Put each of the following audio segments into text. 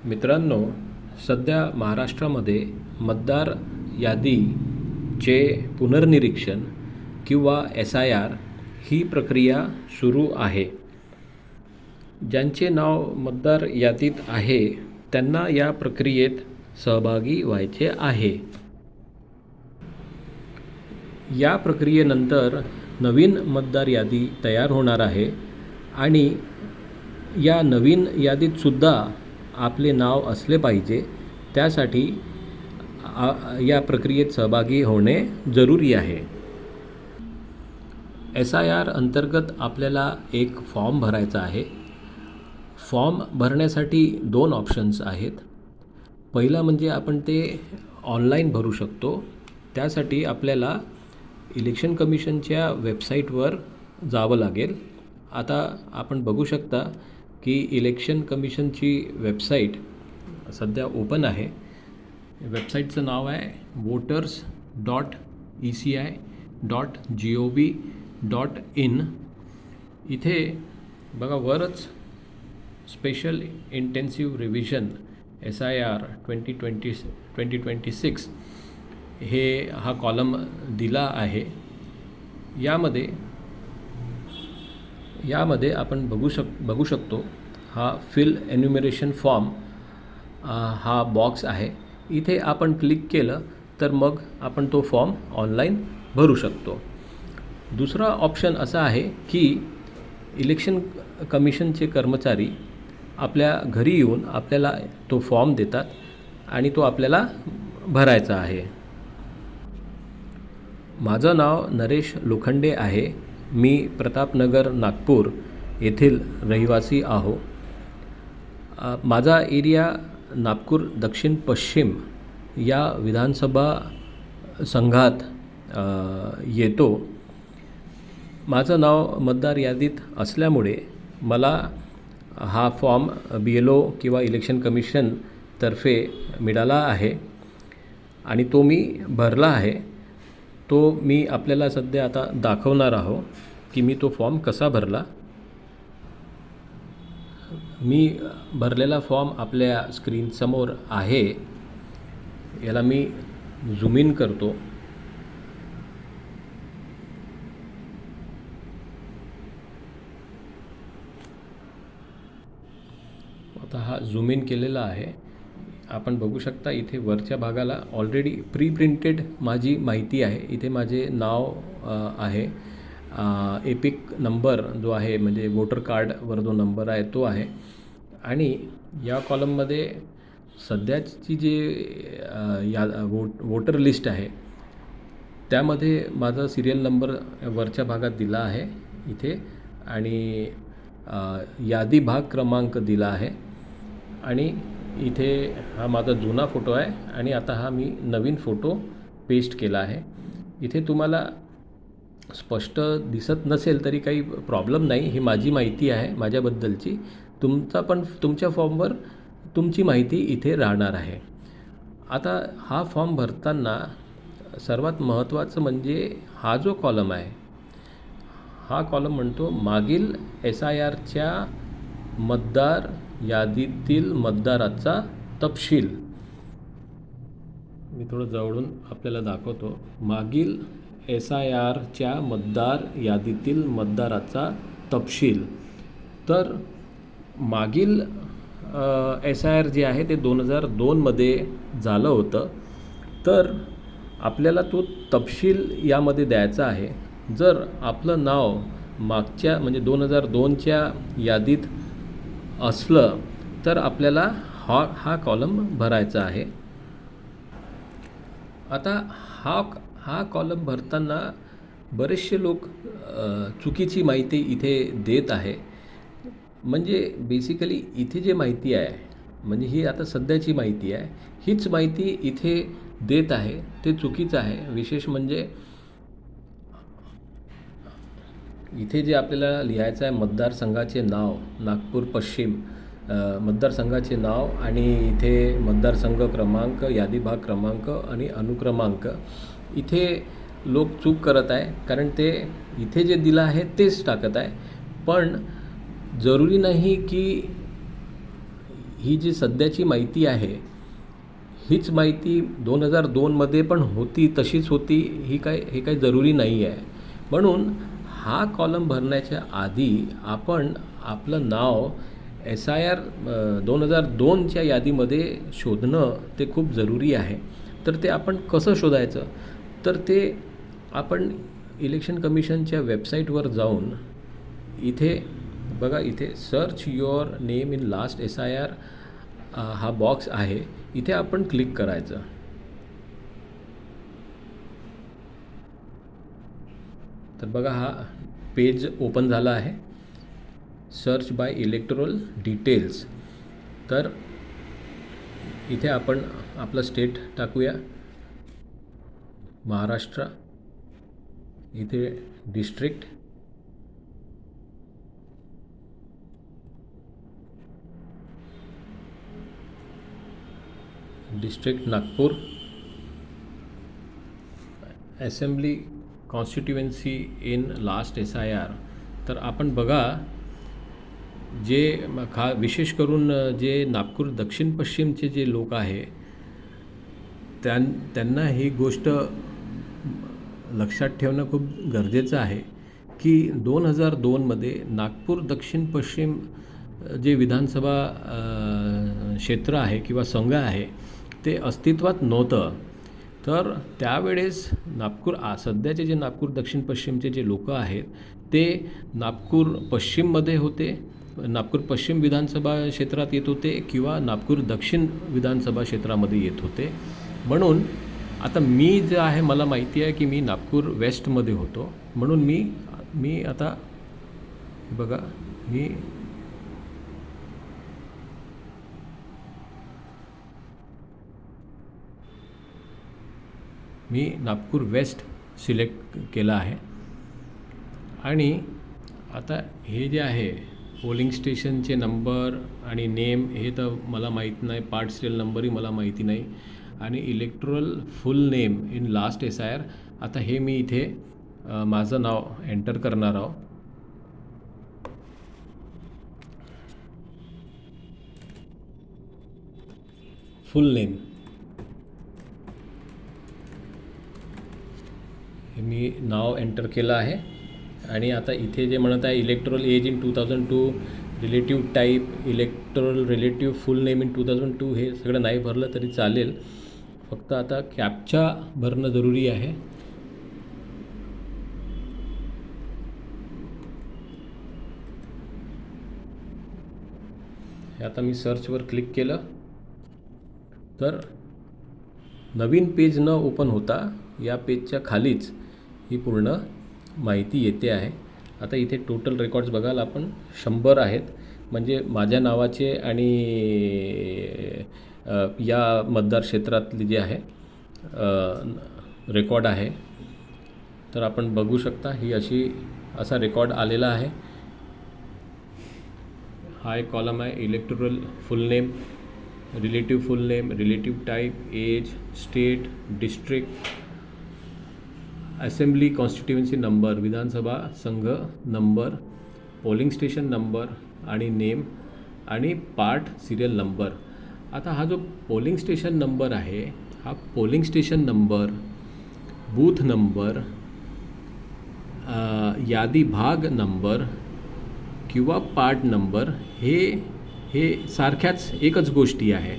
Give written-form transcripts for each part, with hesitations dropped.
मित्रांनो, सध्या महाराष्ट्रामध्ये मतदार यादीचे पुनर्निरीक्षण किंवा SIR ही प्रक्रिया सुरू आहे. ज्यांचे नाव मतदार यादीत आहे त्यांना या प्रक्रियेत सहभागी व्हायचे आहे. या प्रक्रियेनंतर नवीन मतदार यादी तयार होणार आहे आणि या नवीन यादीतसुद्धा आपले नाव असले पाहिजे. त्यासाठी या प्रक्रियेत सहभागी होणे जरुरी आहे. SIR अंतर्गत आपल्याला एक फॉर्म भरायचा आहे. फॉर्म भरण्यासाठी 2 ऑप्शन्स आहेत. पहिला म्हणजे आपण ते ऑनलाईन भरू शकतो. त्यासाठी आपल्याला इलेक्शन कमिशनच्या वेबसाईटवर जावं लागेल. आता आपण बघू शकता की इलेक्शन कमिशनची वेबसाईट सध्या ओपन आहे. वेबसाईटचं नाव आहे voters.eci.gov.in. इथे बघा वरच स्पेशल इंटेन्सिव्ह रिव्हिजन SIR 2026 हा कॉलम दिला आहे. यामध्ये आपण बघू शकतो हा फिल एन्युमरेशन फॉर्म हा बॉक्स आहे. इथे आपण क्लिक केलं तर मग आपण तो फॉर्म ऑनलाईन भरू शकतो. दुसरा ऑप्शन असा आहे की इलेक्शन कमिशनचे कर्मचारी आपल्या घरी येऊन आपल्याला तो फॉर्म देतात आणि तो आपल्याला भरायचा आहे. माझं नाव नरेश लोखंडे आहे. मी प्रतापनगर नागपूर येथील रहिवासी आहो. माझा एरिया नागपूर दक्षिण पश्चिम या विधानसभा संघात येतो. माझं नाव मतदार यादीत असल्यामुळे मला हा फॉर्म BLO किंवा इलेक्शन कमिशनतर्फे मिळाला आहे आणि तो मी भरला आहे. तो मी आपल्याला सध्या आता दाखवणार आहो की मी तो फॉर्म कसा भरला. मी भरलेला फॉर्म आपल्या स्क्रीनसमोर आहे. याला मी झूम इन करतो. आता हा झूम इन केलेला आहे. आपण बघू शकता इथे वरच्या भागाला ऑलरेडी प्री प्रिंटेड माझी माहिती आहे. इथे माझे नाव आहे. एपिक नंबर जो आहे म्हणजे वोटर कार्डवर जो नंबर आहे तो आहे. आणि या कॉलममध्ये सध्याची जे वोटर लिस्ट आहे त्यामध्ये माझा सिरियल नंबर वरच्या भागात दिला आहे इथे आणि यादी भाग क्रमांक दिला आहे आणि इथे हा माझा जुना फोटो आहे आणि आता हा मी नवीन फोटो पेस्ट केला आहे. इथे तुम्हाला स्पष्ट दिसत नसेल तरी काही प्रॉब्लेम नाही. ही माझी माहिती आहे माझ्याबद्दलची. तुमच्या फॉर्मवर तुमची माहिती इथे राहणार आहे. आता हा फॉर्म भरताना सर्वात महत्त्वाचं म्हणजे हा जो कॉलम आहे हा कॉलम म्हणतो मागील SIRच्या मतदार यादीतील मतदाराचा तपशील. मी थोडं जवळून आपल्याला दाखवतो. मागील SIRच्या मतदार यादीतील मतदाराचा तपशील. तर मागील SIR जे आहे ते 2002मध्ये झालं होतं. तर आपल्याला तो तपशील यामध्ये द्यायचा आहे. जर आपलं नाव मागच्या म्हणजे 2002च्या यादीत असलं तर आपल्याला हा कॉलम भरायचा आहे. आता हा कॉलम भरताना बरेचसे लोक चुकीची माहिती इथे देत आहे. म्हणजे बेसिकली इथे जे माहिती आहे म्हणजे ही आता सध्याची माहिती आहे हीच माहिती इथे देत आहे ते चुकीचं आहे. विशेष म्हणजे इथे जे आपल्याला लिहायचं आहे मतदारसंघाचे नाव नागपूर पश्चिम मतदारसंघाचे नाव आणि इथे मतदारसंघ क्रमांक यादी भाग क्रमांक आणि अनुक्रमांक इथे लोक चूक करत आहे. कारण ते इथे जे दिलं आहे तेच टाकत आहे. पण जरुरी नाही की ही जी सध्याची माहिती आहे हीच माहिती 2002मध्ये पण होती तशीच होती हे काही जरुरी नाही आहे. म्हणून हा कॉलम भरण्याच्या आधी आपण आपलं नाव SIR 2002च्या यादीमध्ये शोधणं ते खूप जरुरी आहे. तर ते आपण कसं शोधायचं? तर ते आपण इलेक्शन कमिशनच्या वेबसाईटवर जाऊन इथे बघा, इथे search your name in last SIR हा बॉक्स आहे, इथे आपण क्लिक करायचं. तर बघा हा पेज ओपन झाला आहे, सर्च बाय इलेक्टोरल डिटेल्स. तर इथे आपण आपलं स्टेट टाकूया, महाराष्ट्र. इथे district, Nagpur. Assembly constituency in last SIR. तर आपण बघा, जे विशेष करून जे नागपूर दक्षिण पश्चिमचे जे लोक आहे त्यांना ही गोष्ट लक्षात ठेवणं खूप गरजेचं आहे की 2002मध्ये नागपूर दक्षिण पश्चिम जे विधानसभा क्षेत्र आहे किंवा संघ आहे ते अस्तित्वात नव्हतं. तर त्यावेळेस सध्याचे जे नागपूर दक्षिण पश्चिमचे जे लोक आहेत ते नागपूर पश्चिममध्ये होते, नागपूर पश्चिम विधानसभा क्षेत्रात येत होते किंवा नागपूर दक्षिण विधानसभा क्षेत्रामध्ये येत होते. म्हणून आता मी जे आहे मला माहिती आहे की मी नागपूर वेस्टमध्ये होतो. म्हणून मी आता बघा, मी नागपूर वेस्ट सिलेक्ट केलं आहे. आणि आता हे जे आहे पोलिंग स्टेशनचे नंबर आणि नेम हे तर मला माहीत नाही, पार्ट सिरियल नंबरही मला माहिती नाही. आणि electoral full name in last SIR, आता हे मी इथे माझं नाव एंटर करणार आहो. फुल नेम हे मी नाव एंटर केलं आहे. आणि आता इथे जे म्हणत आहे electoral as in 2002, relative type, electoral relative full name in 2002, हे सगळं नाही भरलं तरी चालेल. फक्त आता कॅप्चा भरणं जरुरी आहे. हे आता मी सर्चवर क्लिक केलं तर नवीन पेज न ओपन होता या पेजच्या खालीच ही पूर्ण माहिती येते आहे. आता इथे टोटल रेकॉर्ड्स बघाल आपण 100 आहेत, म्हणजे माझ्या नावाचे आणि या मतदार क्षेत्रातली जे आहे रेकॉर्ड आहे. तर आपण बघू शकता ही असा रेकॉर्ड आलेला आहे. हा एक कॉलम आहे, electoral full name, relative full name, relative type, age, state, district, assembly constituency number, विधानसभा संघ नंबर, पोलिंग स्टेशन नंबर आणि नेम आणि पार्ट सिरियल नंबर. आता हा जो पोलिंग स्टेशन नंबर आहे हा polling station number, booth number, यादी भाग नंबर किंवा पार्ट नंबर हे सारख्याच एकच गोष्टी आहे.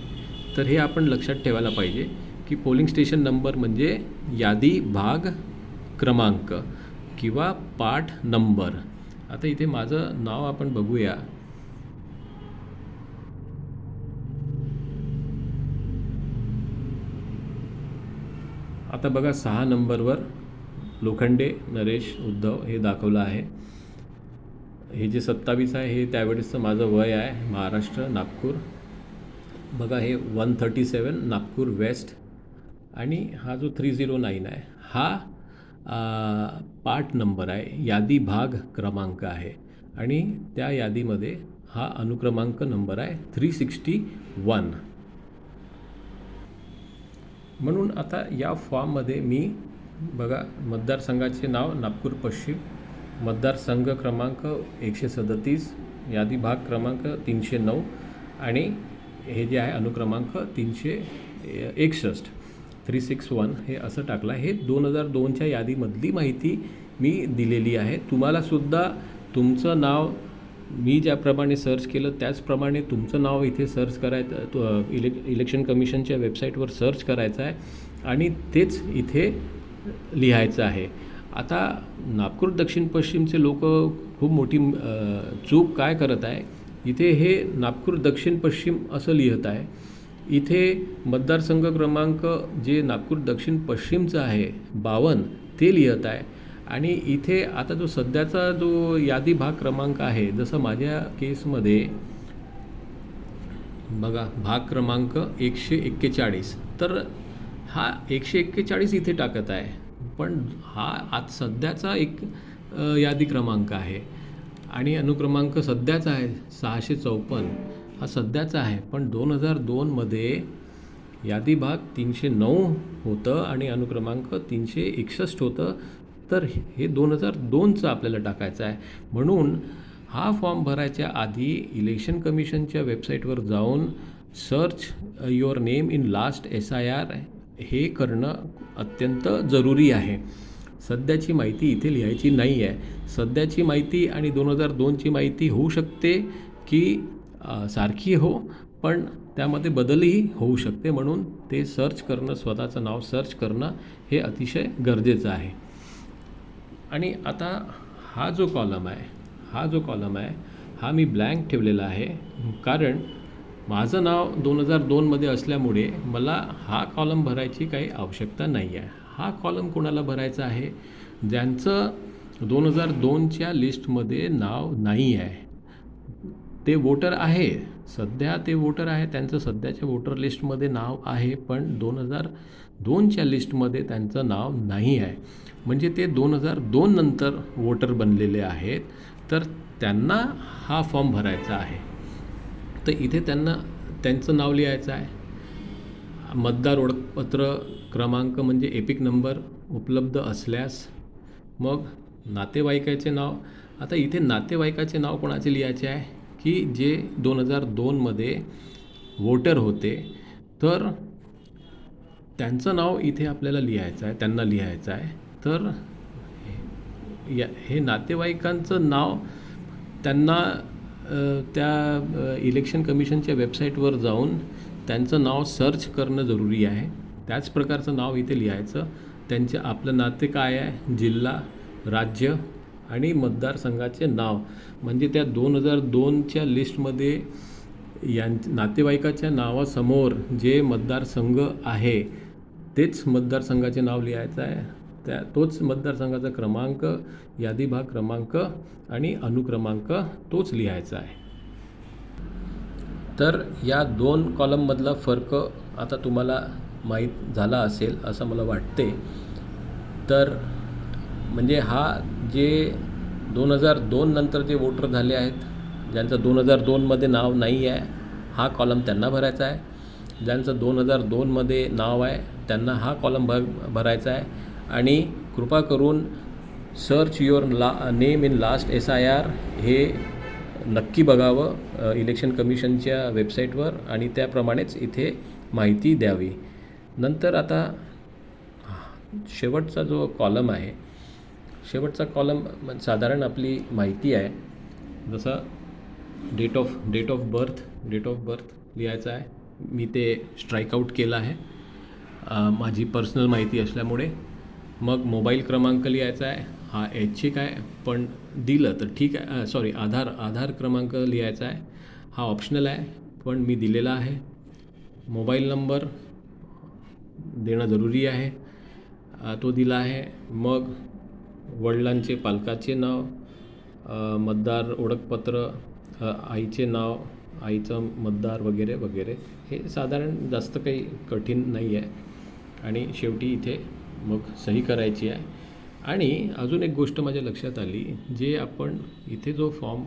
तर हे आपण लक्षात ठेवायला पाहिजे की पोलिंग स्टेशन नंबर म्हणजे यादी भाग क्रमांक किंवा पार्ट नंबर. आता इथे माझं नाव आपण बघूया. आता बघा 6 नंबरवर लोखंडे नरेश उद्धव हे दाखवलं आहे. हे जे 27 आहे हे त्यावेळेसचं माझं वय आहे, महाराष्ट्र, नागपूर. बघा हे 137 नागपूर वेस्ट. आणि हा जो 309 आहे हा पार्ट नंबर आहे, यादी भाग क्रमांक आहे. आणि त्या यादीमध्ये हा अनुक्रमांक नंबर आहे 361. म्हणून आता या फॉर्ममध्ये मी बघा मतदारसंघाचे नाव नागपूर पश्चिम, मतदारसंघ क्रमांक 137, यादी भाग क्रमांक 309 आणि हे जे आहे अनुक्रमांक 361 361 हे असं टाकलं आहे. हे 2002च्या यादीमधली माहिती मी दिलेली आहे. तुम्हालासुद्धा तुमचं नाव मी ज्याप्रमाणे सर्च केलं त्याचप्रमाणे तुमचं नाव इथे सर्च करायचं, इलेक्शन कमिशनच्या वेबसाईटवर सर्च करायचं आहे आणि तेच इथे लिहायचं आहे. आता नागपूर दक्षिण पश्चिमचे लोक खूप मोठी चूक काय करत आहे, इथे हे नागपूर दक्षिण पश्चिम असं लिहित आहे. इथे मतदारसंघ क्रमांक जे नागपूर दक्षिण पश्चिमचं आहे 52 ते लिहित आहे. आणि इथे आता जो सध्याचा जो यादी भाग क्रमांक आहे, जसं माझ्या केसमध्ये बघा भाग क्रमांक 141, तर हा 141 इथे टाकत आहे. पण हा आज सध्याचा एक यादी क्रमांक आहे आणि अनुक्रमांक सध्याचा आहे 654, हा सध्याचा आहे. पण 2002मध्ये यादी भाग 309 होतं आणि अनुक्रमांक 361 होतं. तर हे 2002चं आपल्याला टाकायचं आहे. म्हणून हा फॉर्म भरायच्या आधी इलेक्शन कमिशनच्या वेबसाईटवर जाऊन search your name in last SIR हे करणं अत्यंत जरुरी आहे. सध्याची माहिती इथे लिहायची नाही आहे. सध्याची माहिती आणि 2002ची माहिती होऊ शकते की सारखी हो, पण त्यामध्ये बदलही होऊ शकते. म्हणून ते सर्च करणं, स्वतःचं नाव सर्च करणं हे अतिशय गरजेचं आहे. आणि आता हा जो कॉलम आहे हा मी ब्लँक ठेवलेला आहे, कारण माझं नाव 2002मध्ये असल्यामुळे मला हा कॉलम भरायची काही आवश्यकता नाही आहे. हा कॉलम कोणाला भरायचा आहे, ज्यांचं 2002च्या लिस्टमध्ये नाव नाही आहे. ते वोटर आहे, सध्या ते वोटर आहे, त्यांचं सध्याच्या वोटर लिस्टमध्ये नाव आहे, पण 2002च्या लिस्टमध्ये त्यांचं नाव नाही आहे. म्हणजे ते 2002 नंतर वोटर बनलेले आहेत, तर त्यांना हा फॉर्म भरायचा आहे. तर इथे त्यांचं नाव लिहायचं आहे. मतदार ओळखपत्र क्रमांक म्हणजे एपिक नंबर उपलब्ध असल्यास, मग नातेवाईकाचे नाव. आता इथे नातेवाईकाचे नाव कोणाचे लिहायचे आहे की जे 2002मध्ये वोटर होते, तर त्यांचं नाव इथे आपल्याला लिहायचं आहे, त्यांना लिहायचं आहे. तर हे नातेवाईकांचं नाव त्यांना त्या इलेक्शन कमिशनच्या वेबसाईटवर जाऊन त्यांचं नाव सर्च करणं जरुरी आहे. त्याच प्रकारचं नाव इथे लिहायचं. आपलं नाते काय आहे, जिल्हा, राज्य आणि मतदारसंघाचे नाव. म्हणजे त्या 2002च्या लिस्टमध्ये नातेवाईकाच्या नावासमोर जे मतदारसंघ आहे तेच मतदारसंघाचे नाव लिहायचं आहे. तोच मतदारसंघाचा क्रमांक, यादी भाग क्रमांक आणि अनुक्रमांक तोच लिहायचा आहे. तर या 2 कॉलममधला फरक आता तुम्हाला माहीत झाला असेल असं मला वाटते. तर म्हणजे हा जे 2002 नंतर जे वोटर झाले आहेत, ज्यांचं 2002मध्ये नाव नाही आहे, हा कॉलम त्यांना भरायचा आहे. ज्यांचं 2002मध्ये नाव आहे त्यांना हा कॉलम भरायचा आहे. आणि कृपा करून search your name in last SIR हे नक्की बघावं इलेक्शन कमिशनच्या वेबसाईटवर आणि त्याप्रमाणेच इथे माहिती द्यावी. नंतर आता शेवटचा जो कॉलम आहे, शेवटचा कॉलम साधारण आपली माहिती आहे. जसं डेट ऑफ बर्थ लिहायचा आहे. मी ते स्ट्राईकआउट केलं आहे माझी पर्सनल माहिती असल्यामुळे. मग मोबाईल क्रमांक लिहायचा आहे. हा ऐच्छिक आहे, पण दिलं तर ठीक आहे. सॉरी, आधार क्रमांक लिहायचा आहे. हा ऑप्शनल आहे, पण मी दिलेला आहे. मोबाईल नंबर देणं जरुरी आहे, तो दिला आहे. मग वडिलांचे, पालकाचे नाव, मतदार ओळखपत्र, आईचे नाव, आईचं मतदार वगैरे वगैरे. हे साधारण जास्त काही कठीण नाही आहे. आणि शेवटी इथे मग सही करायची आहे. आणि अजून एक गोष्ट माझ्या लक्षात आली, जे आपण इथे जो फॉर्म,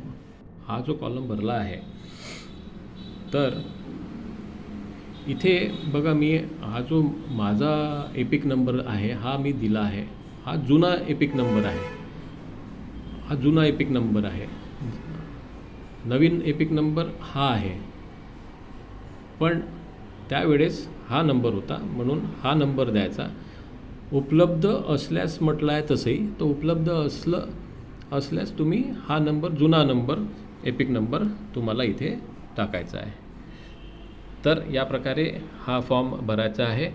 हा जो कॉलम भरला आहे, तर इथे बघा, मी हा जो माझा एपिक नंबर आहे हा मी दिला आहे. हा जुना एपिक नंबर आहे. नवीन एपिक नंबर हा आहे. पण त्यावेळेस हा नंबर होता म्हणून हा नंबर द्यायचा. उपलब्ध असल्यास म्हटलं आहे तसंही तो उपलब्ध असल्यास तुम्ही हा नंबर, जुना नंबर, एपिक नंबर तुम्हाला इथे टाकायचा आहे. तर या प्रकारे हा फॉर्म भरायचा आहे.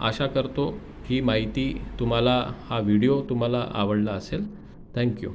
आशा करतो ही माहिती तुम्हाला, हा व्हिडिओ तुम्हाला आवडला असेल. थँक्यू.